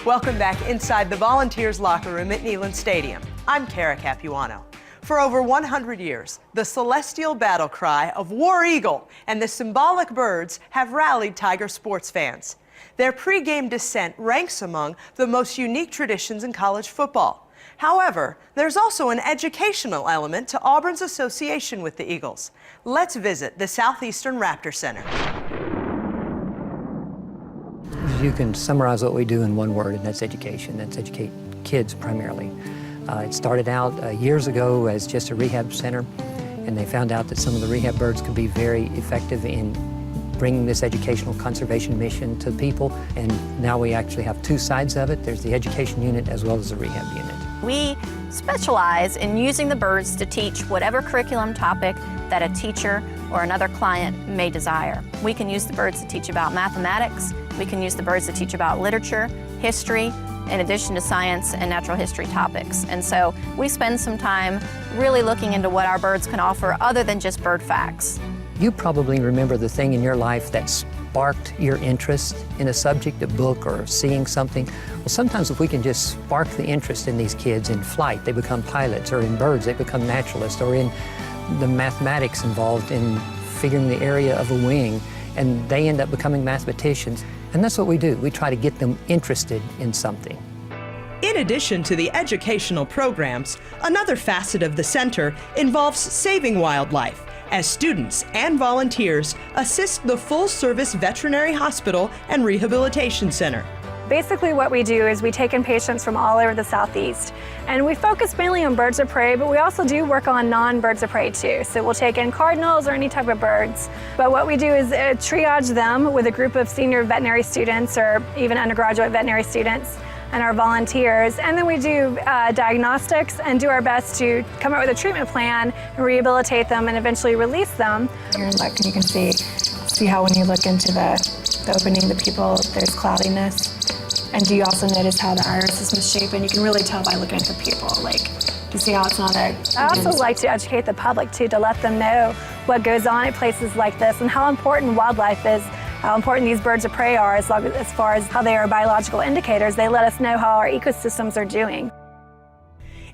Welcome back inside the Volunteers locker room at Neyland Stadium. I'm Kara Capuano. For over 100 years, the celestial battle cry of War Eagle and the symbolic birds have rallied Tiger sports fans. Their pregame descent ranks among the most unique traditions in college football. However, there's also an educational element to Auburn's association with the Eagles. Let's visit the Southeastern Raptor Center. You can summarize what we do in one word, and that's education. That's educate kids primarily. It started out years ago as just a rehab center, and they found out that some of the rehab birds could be very effective in bringing this educational conservation mission to people, and now we actually have two sides of it. There's the education unit as well as the rehab unit. We specialize in using the birds to teach whatever curriculum topic that a teacher or another client may desire. We can use the birds to teach about mathematics, we can use the birds to teach about literature, history, in addition to science and natural history topics. And so we spend some time really looking into what our birds can offer other than just bird facts. You probably remember the thing in your life that sparked your interest in a subject, a book, or seeing something. Well, sometimes if we can just spark the interest in these kids in flight, they become pilots, or in birds, they become naturalists, or in the mathematics involved in figuring the area of a wing, and they end up becoming mathematicians. And that's what we do. We try to get them interested in something. In addition to the educational programs, another facet of the center involves saving wildlife, as students and volunteers assist the full-service veterinary hospital and rehabilitation center. Basically what we do is we take in patients from all over the Southeast, and we focus mainly on birds of prey, but we also do work on non-birds of prey too. So we'll take in cardinals or any type of birds. But what we do is triage them with a group of senior veterinary students or even undergraduate veterinary students and our volunteers, and then we do diagnostics and do our best to come up with a treatment plan and rehabilitate them and eventually release them. Here, look, you can see how when you look into the opening, the pupil, there's cloudiness. And do you also notice how the iris is misshapen? You can really tell by looking at the pupil. Like, do you see how it's not a... I also like to educate the public too, to let them know what goes on at places like this and how important wildlife is, how important these birds of prey are as far as how they are biological indicators. They let us know how our ecosystems are doing.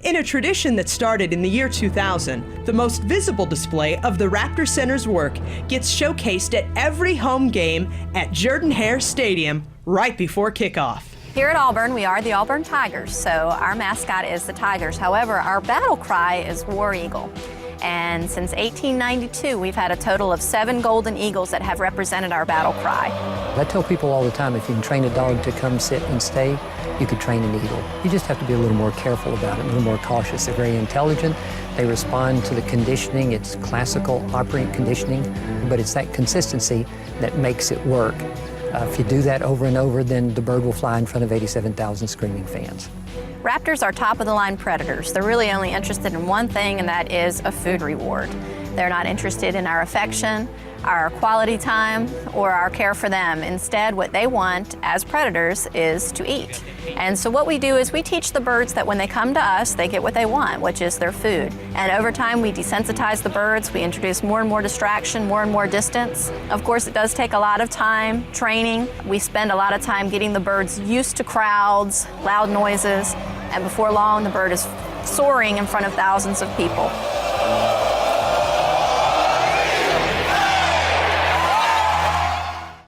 In a tradition that started in the year 2000, the most visible display of the Raptor Center's work gets showcased at every home game at Jordan-Hare Stadium right before kickoff. Here at Auburn, we are the Auburn Tigers, so our mascot is the Tigers. However, our battle cry is War Eagle. And since 1892, we've had a total of 7 golden eagles that have represented our battle cry. I tell people all the time, if you can train a dog to come sit and stay, you could train an eagle. You just have to be a little more careful about it, a little more cautious. They're very intelligent. They respond to the conditioning. It's classical operant conditioning, but it's that consistency that makes it work. If you do that over and over, then the bird will fly in front of 87,000 screaming fans. Raptors are top-of-the-line predators. They're really only interested in one thing, and that is a food reward. They're not interested in our affection, our quality time, or our care for them. Instead, what they want as predators is to eat. And so what we do is we teach the birds that when they come to us, they get what they want, which is their food. And over time, we desensitize the birds. We introduce more and more distraction, more and more distance. Of course, it does take a lot of time, training. We spend a lot of time getting the birds used to crowds, loud noises, and before long, the bird is soaring in front of thousands of people.